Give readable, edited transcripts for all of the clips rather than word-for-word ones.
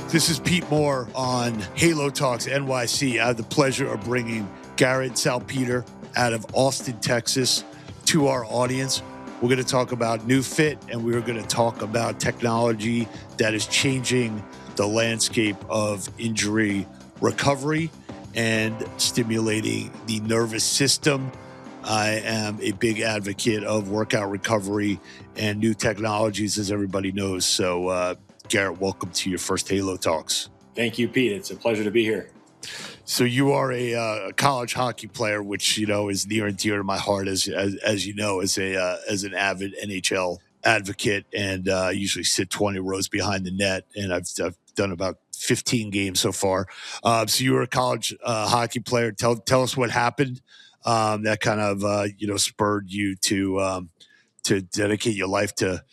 This is Pete Moore on Halo Talks NYC. I have the pleasure of bringing Garrett Salpeter out of Austin, Texas, to our audience. We're going to talk about NeuFit, and we're going to talk about technology that is changing the landscape of injury recovery and stimulating the nervous system. I am a big advocate of workout recovery and new technologies, as everybody knows. So, Garrett, welcome to your first Halo Talks. Thank you, Pete. It's a pleasure to be here. So you are a college hockey player, which is near and dear to my heart, as you know, as an avid NHL advocate, and usually sit 20 rows behind the net. And I've done about 15 games so far. So you were a college hockey player. Tell us what happened that kind of spurred you to dedicate your life to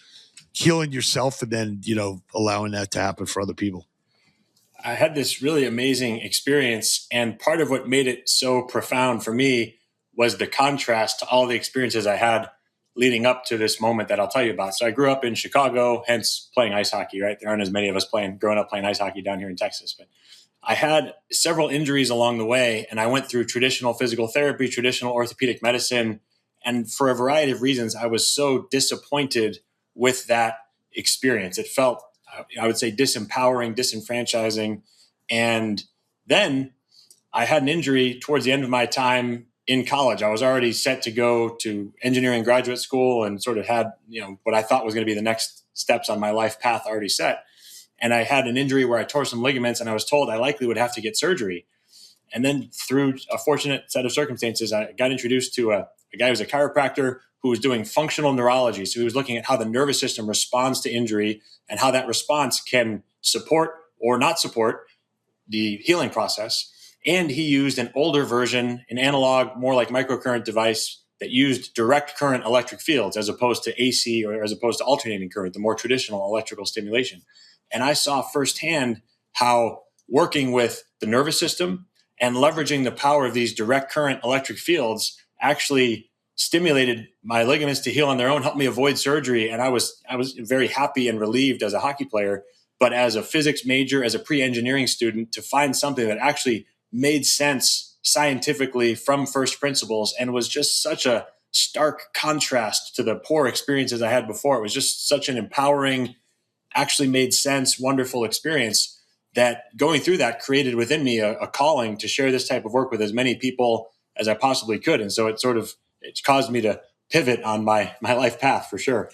healing yourself, and then allowing that to happen for other people. I had this really amazing experience, and part of what made it so profound for me was the contrast to all the experiences I had leading up to this moment that I'll tell you about. So I grew up in Chicago, hence playing ice hockey, right? There aren't as many of us growing up playing ice hockey down here in Texas. But I had several injuries along the way, and I went through traditional physical therapy, traditional orthopedic medicine. And for a variety of reasons, I was so disappointed with that experience. It felt, I would say, disempowering, disenfranchising. And then I had an injury towards the end of my time in college. I was already set to go to engineering graduate school and sort of had, what I thought was going to be the next steps on my life path already set. And I had an injury where I tore some ligaments, and I was told I likely would have to get surgery. And then through a fortunate set of circumstances, I got introduced to a guy who was a chiropractor who was doing functional neurology. So he was looking at how the nervous system responds to injury and how that response can support or not support the healing process. And he used an older version, an analog, more like microcurrent device that used direct current electric fields as opposed to AC or as opposed to alternating current, the more traditional electrical stimulation. And I saw firsthand how working with the nervous system and leveraging the power of these direct current electric fields actually stimulated my ligaments to heal on their own, helped me avoid surgery. And I was very happy and relieved as a hockey player. But as a physics major, as a pre-engineering student, to find something that actually made sense scientifically from first principles and was just such a stark contrast to the poor experiences I had before. It was just such an empowering, actually made sense, wonderful experience that going through that created within me a calling to share this type of work with as many people as I possibly could. And so it caused me to pivot on my life path for sure.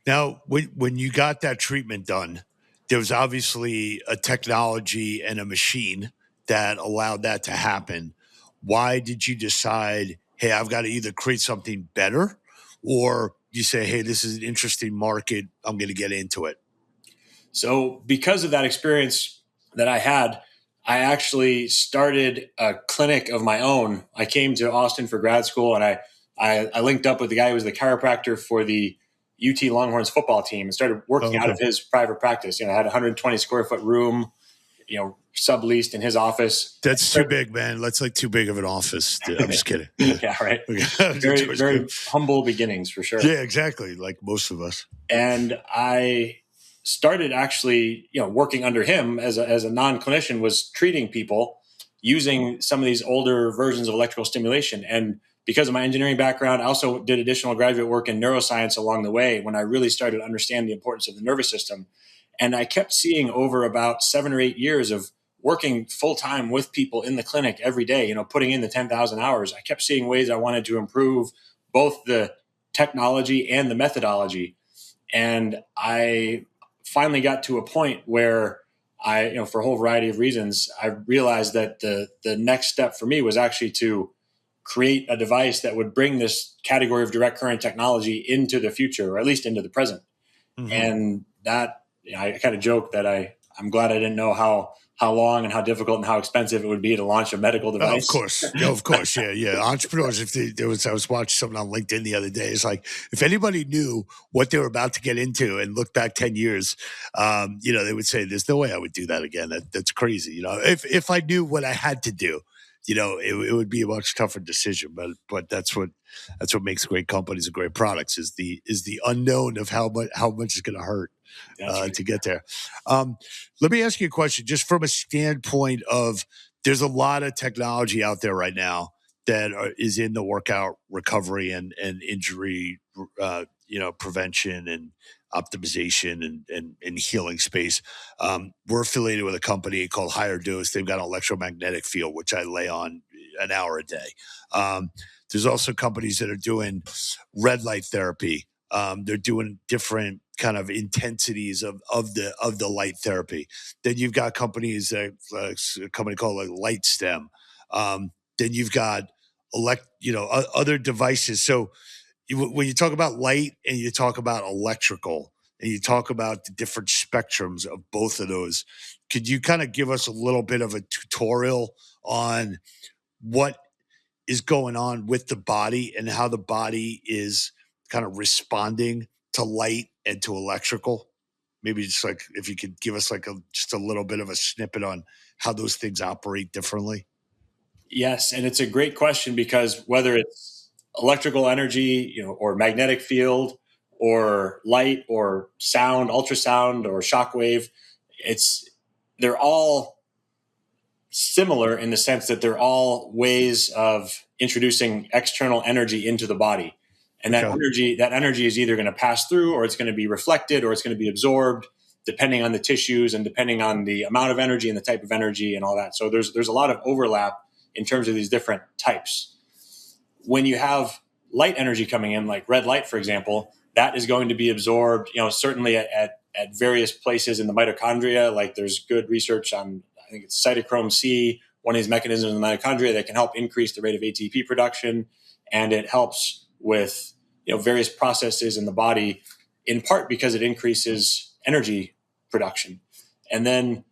Now, when you got that treatment done, there was obviously a technology and a machine that allowed that to happen. Why did you decide, hey, I've got to either create something better, or you say, hey, this is an interesting market, I'm going to get into it? So because of that experience that I had, I actually started a clinic of my own. I came to Austin for grad school, and I linked up with the guy who was the chiropractor for the UT Longhorns football team and started working out of his private practice. I had a 120 square foot room, subleased in his office. That's too big, man. That's like too big of an office. I'm just kidding. Yeah, right. Very, very humble beginnings for sure. Yeah, exactly. Like most of us. And I started actually, working under him as a non-clinician, was treating people using some of these older versions of electrical stimulation. And because of my engineering background, I also did additional graduate work in neuroscience along the way when I really started to understand the importance of the nervous system. And I kept seeing over about 7 or 8 years of working full-time with people in the clinic every day, putting in the 10,000 hours. I kept seeing ways I wanted to improve both the technology and the methodology. And I finally got to a point where for a whole variety of reasons, I realized that the next step for me was actually to create a device that would bring this category of direct current technology into the future, or at least into the present. Mm-hmm. And that, I kind of joke that I'm glad I didn't know how long and how difficult and how expensive it would be to launch a medical device. Of course. Yeah. Entrepreneurs, I was watching something on LinkedIn the other day. It's like, if anybody knew what they were about to get into and look back 10 years, they would say, there's no way I would do that again. That's crazy. If I knew what I had to do it would be a much tougher decision. But that's what makes great companies and great products is the unknown of how much is going to hurt Right. to get there. Let me ask you a question, just from a standpoint of there's a lot of technology out there right now that is in the workout recovery and injury, prevention and optimization and healing space. We're affiliated with a company called Higher Dose. They've got an electromagnetic field, which I lay on an hour a day. There's also companies that are doing red light therapy. They're doing different kind of intensities of the light therapy. Then you've got companies that a company called Light Stem. Then you've got other devices. So when you talk about light and you talk about electrical and you talk about the different spectrums of both of those, could you kind of give us a little bit of a tutorial on what is going on with the body and how the body is kind of responding to light and to electrical? Maybe just like if you could give us just a little bit of a snippet on how those things operate differently. Yes, and it's a great question because whether it's electrical energy, or magnetic field, or light, or sound, ultrasound, or shockwave, they're all similar in the sense that they're all ways of introducing external energy into the body, and that energy is either going to pass through, or it's going to be reflected, or it's going to be absorbed, depending on the tissues and depending on the amount of energy and the type of energy and all that. So there's a lot of overlap in terms of these different types. When you have light energy coming in, like red light, for example, that is going to be absorbed, certainly at various places in the mitochondria. Like there's good research on, I think it's cytochrome C, one of these mechanisms in the mitochondria that can help increase the rate of ATP production. And it helps with, various processes in the body, in part because it increases energy production. And then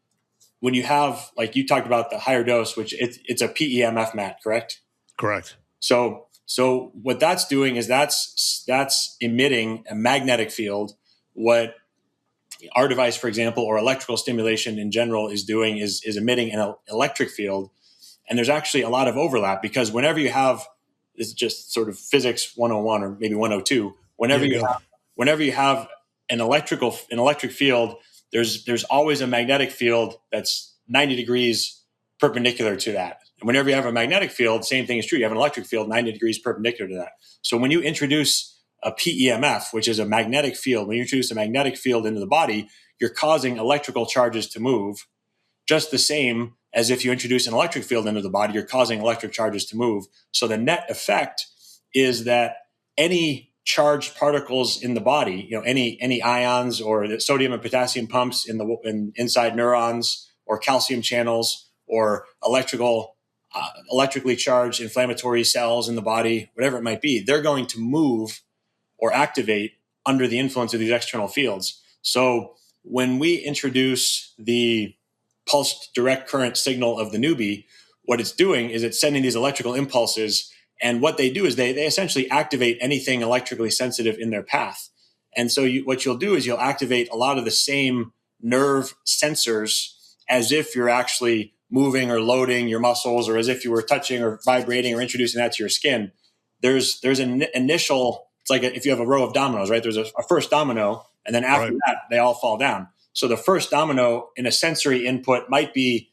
when you have, like you talked about the Higher Dose, which it's a PEMF mat, correct? Correct. So what that's doing is that's emitting a magnetic field. What our device, for example, or electrical stimulation in general is doing is emitting an electric field. And there's actually a lot of overlap because whenever you have, this is just sort of physics 101 or maybe 102, whenever you have an electric field, there's always a magnetic field that's 90 degrees perpendicular to that. And whenever you have a magnetic field, same thing is true. You have an electric field 90 degrees perpendicular to that. So when you introduce a PEMF, which is a magnetic field, when you introduce a magnetic field into the body, you're causing electrical charges to move just the same as if you introduce an electric field into the body, you're causing electric charges to move. So the net effect is that any charged particles in the body, any ions or the sodium and potassium pumps inside neurons or calcium channels or electrically charged inflammatory cells in the body, whatever it might be, they're going to move or activate under the influence of these external fields. So when we introduce the pulsed direct current signal of the newbie, what it's doing is it's sending these electrical impulses. And what they do is they essentially activate anything electrically sensitive in their path. And so what you'll do is you'll activate a lot of the same nerve sensors as if you're actually moving or loading your muscles, or as if you were touching or vibrating or introducing that to your skin. There's an initial, it's like if you have a row of dominoes, right? There's a first domino, and then after that, they all fall down. So the first domino in a sensory input might be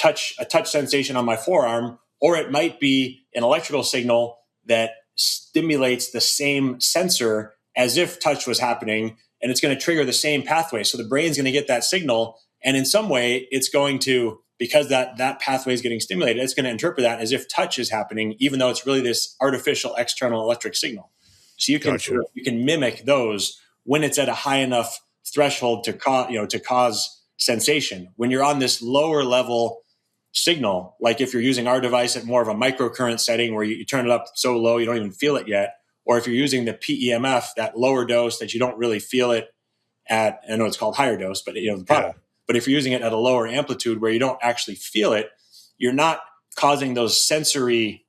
a touch sensation on my forearm, or it might be an electrical signal that stimulates the same sensor as if touch was happening, and it's going to trigger the same pathway. So the brain's going to get that signal, and in some way, it's going to, because that pathway is getting stimulated, it's going to interpret that as if touch is happening, even though it's really this artificial external electric signal. So you can mimic those when it's at a high enough threshold to cause sensation. When you're on this lower level signal, like if you're using our device at more of a microcurrent setting where you turn it up so low you don't even feel it yet, or if you're using the PEMF, that lower dose that you don't really feel it at, I know it's called Higher Dose, but the product. Yeah. But if you're using it at a lower amplitude where you don't actually feel it, you're not causing those sensors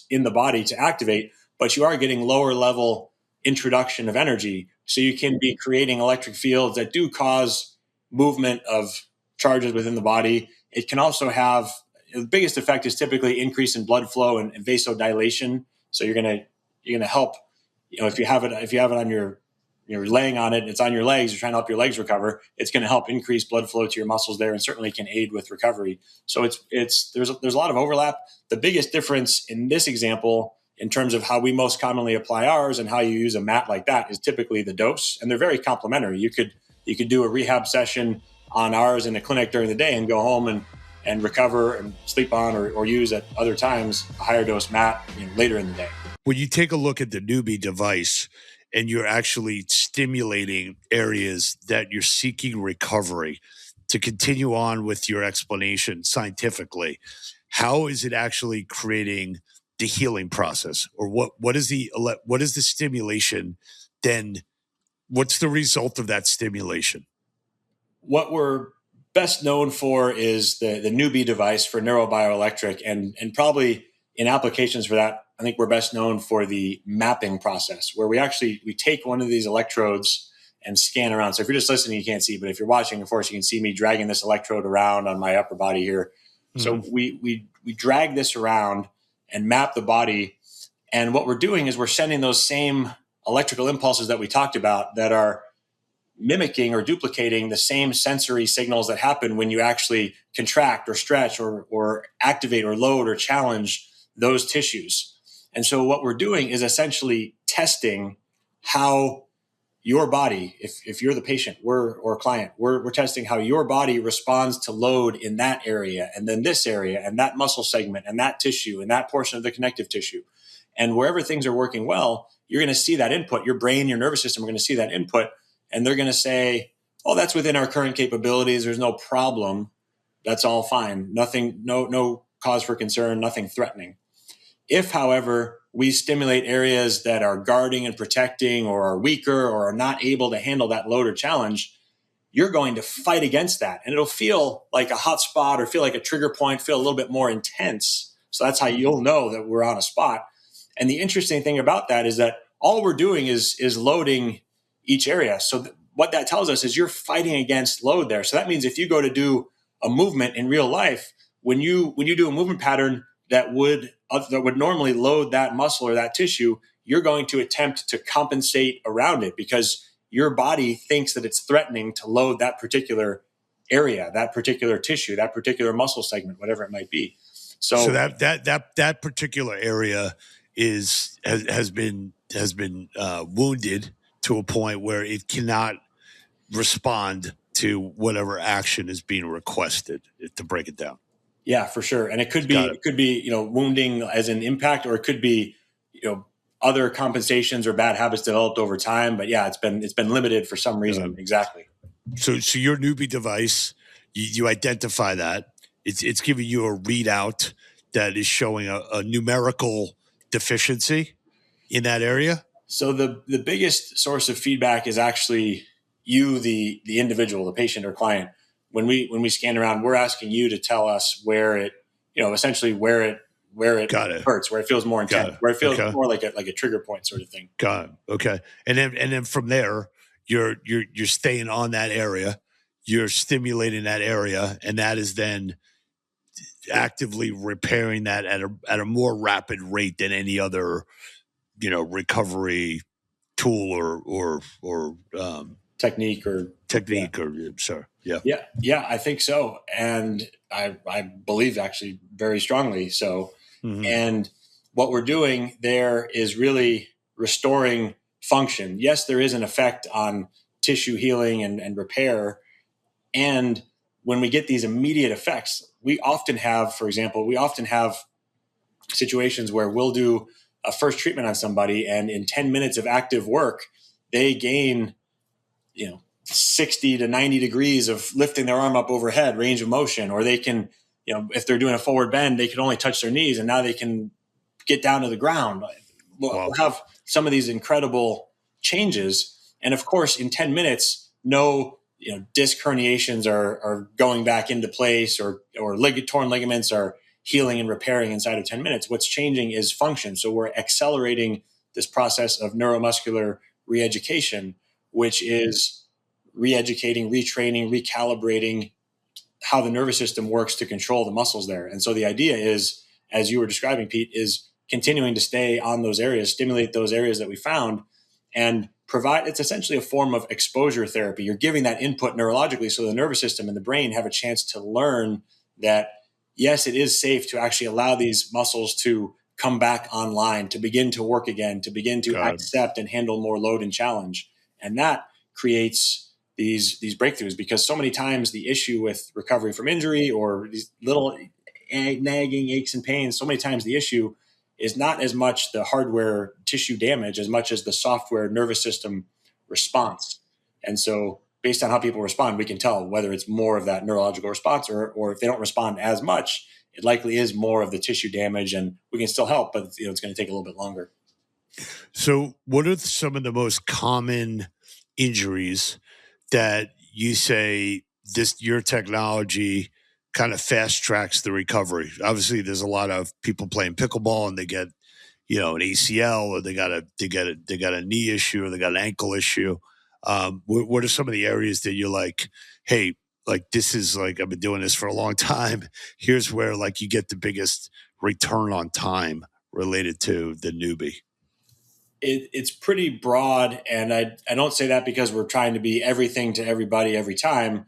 in the body to activate, but you are getting lower level introduction of energy. So you can be creating electric fields that do cause movement of charges within the body. it can also have, the biggest effect is typically increase in blood flow and vasodilation. So you're gonna help, if you have it on you're laying on it, it's on your legs, you're trying to help your legs recover, it's going to help increase blood flow to your muscles there, and certainly can aid with recovery. So there's a lot of overlap. The biggest difference in this example, in terms of how we most commonly apply ours and how you use a mat like that, is typically the dose, and they're very complementary. You could do a rehab session on ours in the clinic during the day and go home and recover and sleep on, or use at other times a higher dose mat later in the day. When you take a look at the Newbie device and you're actually stimulating areas that you're seeking recovery, to continue on with your explanation scientifically, how is it actually creating the healing process? Or what is the stimulation? Then what's the result of that stimulation? What we're best known for is the Newbie device for neurobioelectric, and probably in applications for that, I think we're best known for the mapping process, where we take one of these electrodes and scan around. So if you're just listening, you can't see, but if you're watching, of course, you can see me dragging this electrode around on my upper body here. Mm-hmm. So we drag this around and map the body. And what we're doing is we're sending those same electrical impulses that we talked about that are mimicking or duplicating the same sensory signals that happen when you actually contract or stretch or activate or load or challenge those tissues. And so what we're doing is essentially testing how your body, if you're the patient or client, we're testing how your body responds to load in that area, and then this area, and that muscle segment, and that tissue, and that portion of the connective tissue. And wherever things are working well, you're going to see that input. Your brain, your nervous system are going to see that input, and they're going to say, oh, that's within our current capabilities. There's no problem. That's all fine. Nothing, no cause for concern, nothing threatening. If, however, we stimulate areas that are guarding and protecting, or are weaker, or are not able to handle that load or challenge, you're going to fight against that. And it'll feel like a hot spot, or feel like a trigger point, feel a little bit more intense. So that's how you'll know that we're on a spot. And the interesting thing about that is that all we're doing is loading each area. So what that tells us is you're fighting against load there. So that means if you go to do a movement in real life, when you do a movement pattern that would normally load that muscle or that tissue, you're going to attempt to compensate around it, because your body thinks that it's threatening to load that particular area, that particular tissue, that particular muscle segment, whatever it might be. So that particular area has been wounded to a point where it cannot respond to whatever action is being requested, to break it down. Yeah, for sure. And it could be, wounding as an impact, or it could be, other compensations or bad habits developed over time. But yeah, it's been limited for some reason. Exactly. So your Newbie device, you identify that it's giving you a readout that is showing a numerical deficiency in that area. So the biggest source of feedback is actually you, the individual, the patient or client. When we scan around, we're asking you to tell us where it, essentially where it hurts, where it feels more intense, where it feels more like a trigger point sort of thing. Got it. Okay. And then from there, you're staying on that area, you're stimulating that area, and that is then actively repairing that at a more rapid rate than any other, recovery tool or technique or sorry. Yeah, I think so. And I believe actually very strongly so. Mm-hmm. And what we're doing there is really restoring function. Yes, there is an effect on tissue healing and repair. And when we get these immediate effects, we often have situations where we'll do a first treatment on somebody, and in 10 minutes of active work, they gain, 60 to 90 degrees of lifting their arm up overhead, range of motion, or they can, if they're doing a forward bend, they can only touch their knees, and now they can get down to the ground. We'll have some of these incredible changes. And of course, in 10 minutes, no, disc herniations are going back into place, or torn ligaments are healing and repairing inside of 10 minutes. What's changing is function. So we're accelerating this process of neuromuscular re-education, which is re-educating, retraining, recalibrating how the nervous system works to control the muscles there. And so the idea is, as you were describing, Pete, is continuing to stay on those areas, stimulate those areas that we found, and provide. It's essentially a form of exposure therapy. You're giving that input neurologically so the nervous system and the brain have a chance to learn that, yes, it is safe to actually allow these muscles to come back online, to begin to work again, to begin to accept and handle more load and challenge. And that creates these breakthroughs, because so many times the issue with recovery from injury or these little nagging aches and pains, so many times the issue is not as much the hardware tissue damage as much as the software nervous system response. And so based on how people respond, we can tell whether it's more of that neurological response, or if they don't respond as much, it likely is more of the tissue damage, and we can still help, but it's going to take a little bit longer. So what are some of the most common injuries that you say your technology kind of fast tracks the recovery? Obviously, there's a lot of people playing pickleball and they get, an ACL, or they got a knee issue, or they got an ankle issue. What are some of the areas that you're like, hey, like this is like, I've been doing this for a long time. Here's where like you get the biggest return on time related to the newbie? It's pretty broad, and I don't say that because we're trying to be everything to everybody every time,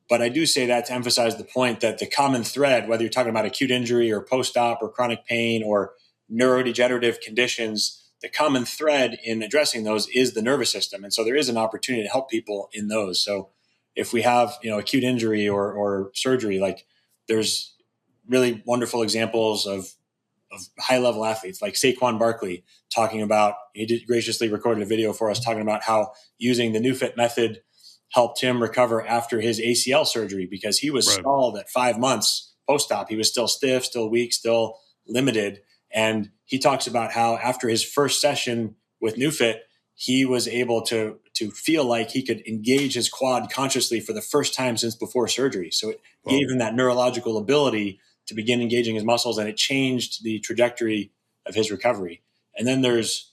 but I do say that to emphasize the point that the common thread, whether you're talking about acute injury or post-op or chronic pain or neurodegenerative conditions, the common thread in addressing those is the nervous system. And so there is an opportunity to help people in those. So if we have, acute injury or surgery, like there's really wonderful examples of high-level athletes like Saquon Barkley talking about, he graciously recorded a video for us talking about how using the NeuFit method helped him recover after his ACL surgery, because he was stalled at 5 months post-op. He was still stiff, still weak, still limited. And he talks about how after his first session with NeuFit, he was able to feel like he could engage his quad consciously for the first time since before surgery. So it gave him that neurological ability to begin engaging his muscles, and it changed the trajectory of his recovery. And then there's,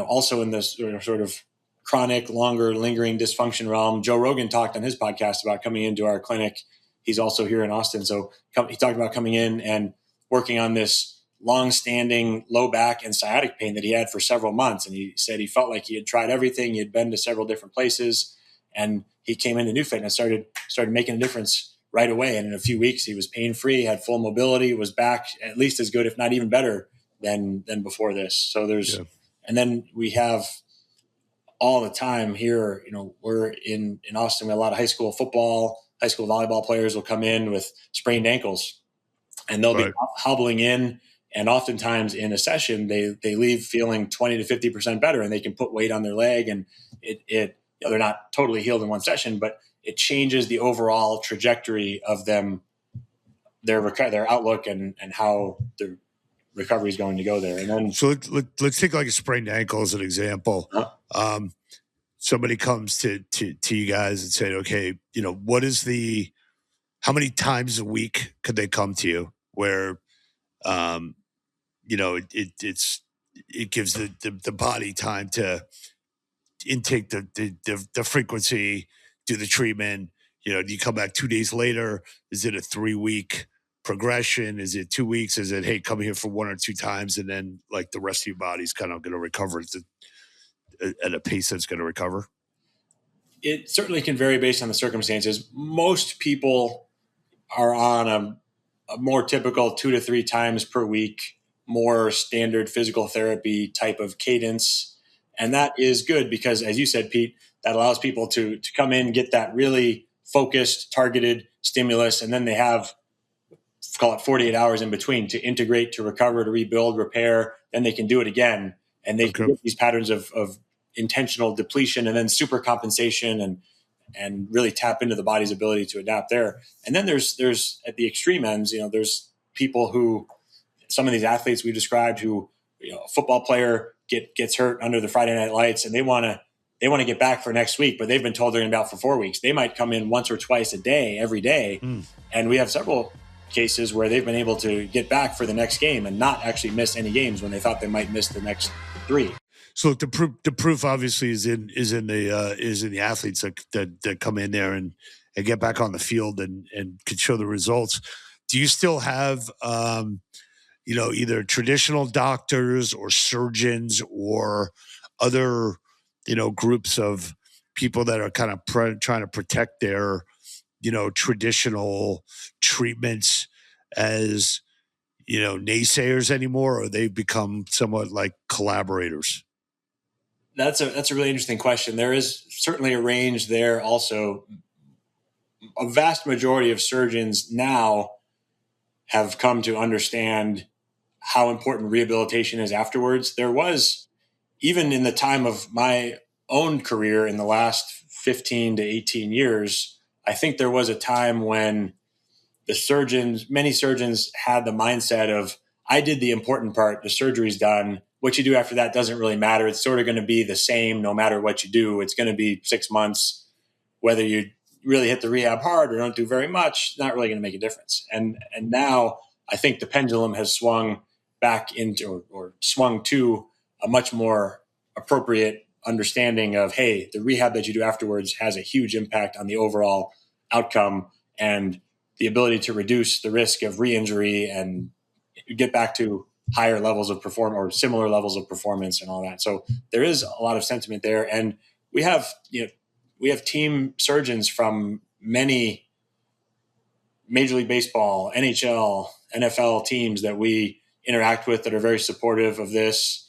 also in this sort of chronic, longer, lingering dysfunction realm, Joe Rogan talked on his podcast about coming into our clinic. He's also here in Austin. So he talked about coming in and working on this long-standing low back and sciatic pain that he had for several months. And he said he felt like he had tried everything. He had been to several different places, and he came into NeuFit and started making a difference right away. And in a few weeks, he was pain-free, had full mobility, was back at least as good, if not even better than before this. So and then we have all the time here, we're in Austin, we have a lot of high school football, high school volleyball players will come in with sprained ankles, and they'll be hobbling in. And oftentimes in a session, they leave feeling 20 to 50% better, and they can put weight on their leg, and they're not totally healed in one session, but it changes the overall trajectory of them, their outlook, and how the recovery is going to go there. And then, so let's take like a sprained ankle as an example. Somebody comes to you guys and say, okay, how many times a week could they come to you where, it gives the body time to intake the frequency, do the treatment. Do you come back 2 days later? Is it a 3-week progression? Is it 2 weeks? Is it, hey, come here for 1 or 2 times, and then like the rest of your body's kind of going to recover at a pace that's going to recover? It certainly can vary based on the circumstances. Most people are on a more typical 2 to 3 times per week, more standard physical therapy type of cadence. And that is good because, as you said, Pete, that allows people to come in, get that really focused, targeted stimulus, and then they have, call it 48 hours in between to integrate, to recover, to rebuild, repair. Then they can do it again. And they can get these patterns of intentional depletion and then super compensation and really tap into the body's ability to adapt there. And then there's at the extreme ends, there's people who, some of these athletes we described who, a football player gets hurt under the Friday night lights, and they want to get back for next week, but they've been told they're going to be out for 4 weeks. They might come in once or twice a day, every day. And we have several cases where they've been able to get back for the next game and not actually miss any games when they thought they might miss the next 3. So the proof obviously is in the athletes that come in there and get back on the field and can show the results. Do you still have either traditional doctors or surgeons or other groups of people that are kind of trying to protect their traditional treatments as naysayers anymore, or they've become somewhat like collaborators? That's a really interesting question. There is certainly a range there. Also, a vast majority of surgeons now have come to understand how important rehabilitation is afterwards. There was, even in the time of my own career in the last 15 to 18 years, I think there was a time when many surgeons had the mindset of, I did the important part, the surgery's done. What you do after that doesn't really matter. It's sort of going to be the same no matter what you do. It's going to be 6 months, whether you really hit the rehab hard or don't do very much, not really going to make a difference. And now I think the pendulum has swung back into or swung to a much more appropriate understanding of, hey, the rehab that you do afterwards has a huge impact on the overall outcome and the ability to reduce the risk of re-injury and get back to higher levels of performance or similar levels of performance and all that. So there is a lot of sentiment there. And we have team surgeons from many Major League Baseball, NHL, NFL teams that we interact with that are very supportive of this.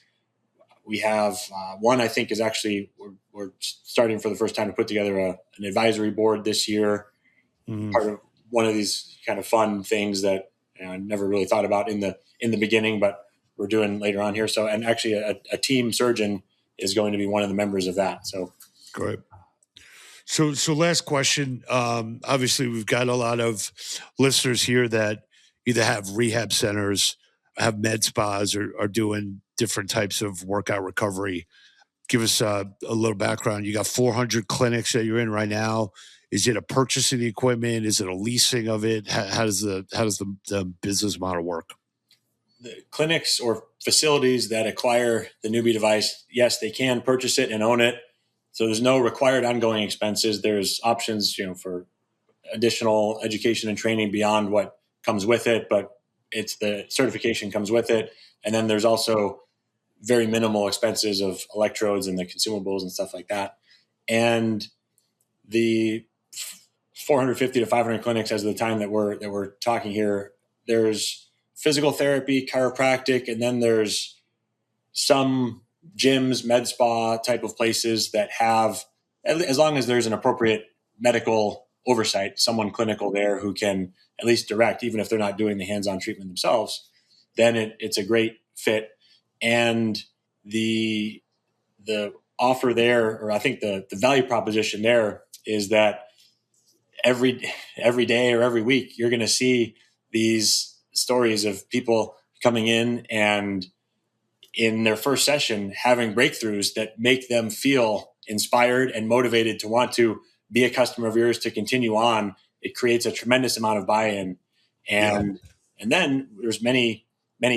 We have one, I think, is actually, we're starting for the first time to put together an advisory board this year. Part of one of these kind of fun things that I never really thought about in the beginning, but we're doing later on here. So, and actually a team surgeon is going to be one of the members of that. So great. So last question. Obviously, we've got a lot of listeners here that either have rehab centers, have med spas, or are doing different types of workout recovery. Give us a little background. You got 400 clinics that you're in right now. Is it a purchasing the equipment? Is it a leasing of it? How does the business model work? The clinics or facilities that acquire the Newbie device, yes, they can purchase it and own it. So there's no required ongoing expenses. There's options, for additional education and training beyond what comes with it, but it's the certification comes with it. And then there's also very minimal expenses of electrodes and the consumables and stuff like that. And the 450 to 500 clinics as of the time that we're talking here, there's physical therapy, chiropractic, and then there's some gyms, med spa type of places that have, as long as there's an appropriate medical oversight, someone clinical there who can at least direct, even if they're not doing the hands-on treatment themselves, then it's a great fit. And the offer there, or I think the value proposition there is that every day or every week, you're going to see these stories of people coming in and in their first session having breakthroughs that make them feel inspired and motivated to want to be a customer of yours, to continue on. It creates a tremendous amount of buy-in. And then there's many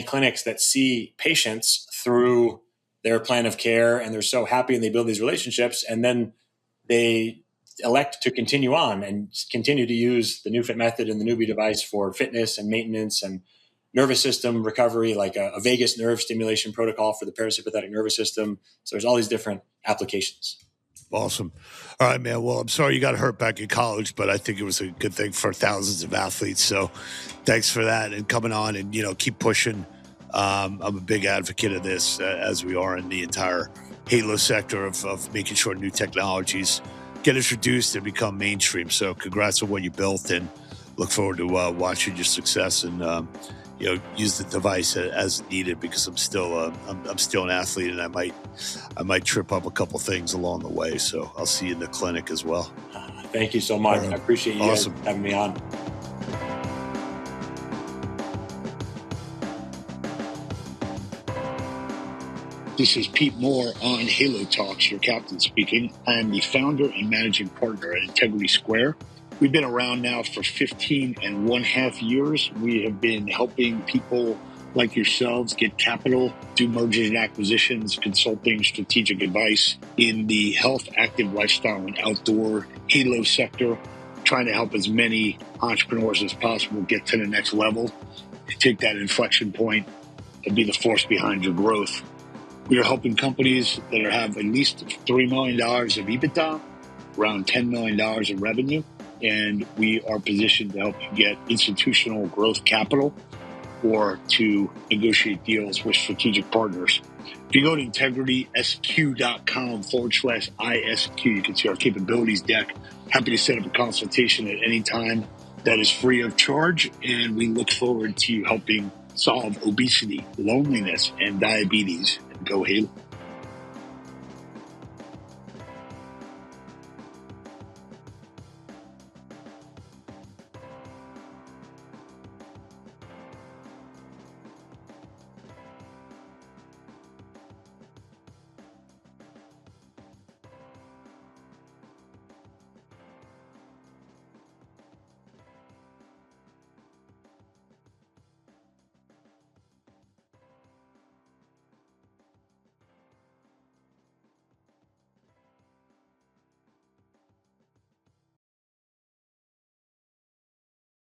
clinics that see patients through their plan of care, and they're so happy and they build these relationships, and then they elect to continue on and continue to use the NeuFit method and the Newbie device for fitness and maintenance and nervous system recovery, like a vagus nerve stimulation protocol for the parasympathetic nervous system. So there's all these different applications. Awesome. All right, man. Well, I'm sorry you got hurt back in college, but I think it was a good thing for thousands of athletes. So thanks for that and coming on and, keep pushing. I'm a big advocate of this, as we are in the entire Halo sector of making sure new technologies get introduced and become mainstream. So congrats on what you built, and look forward to watching your success and, use the device as needed, because I'm still an athlete, and I might trip up a couple things along the way. So I'll see you in the clinic as well. Thank you so much. Right. I appreciate you guys having me on. This is Pete Moore on Halo Talks, your captain speaking. I am the founder and managing partner at Integrity Square. We've been around now for 15 and 1/2 years. We have been helping people like yourselves get capital, do mergers and acquisitions, consulting, strategic advice in the health, active lifestyle, and outdoor halo sector, trying to help as many entrepreneurs as possible get to the next level and take that inflection point and be the force behind your growth. We are helping companies that have at least $3 million of EBITDA, around $10 million in revenue, and we are positioned to help you get institutional growth capital or to negotiate deals with strategic partners. If you go to integritysq.com/ISQ, you can see our capabilities deck. Happy to set up a consultation at any time that is free of charge, and we look forward to you helping solve obesity, loneliness, and diabetes. And go Halo.